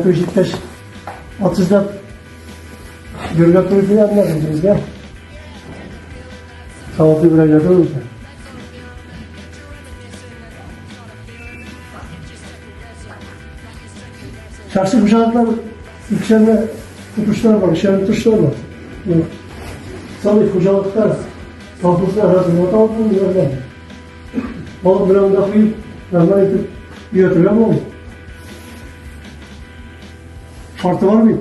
Beşiktaş atızda gölge turşu yapmadınız bizde. Sağlıklı bir aylarda olursa. Şahsi kuşaklar ikişerine tutuşlar var, ikişerine tutuşlar var. Tabii kucalıklar, kampuslar arasında kalkın yerler. Balık bir anda koyup, yanına itip götürüyor mu? Farklı var mı?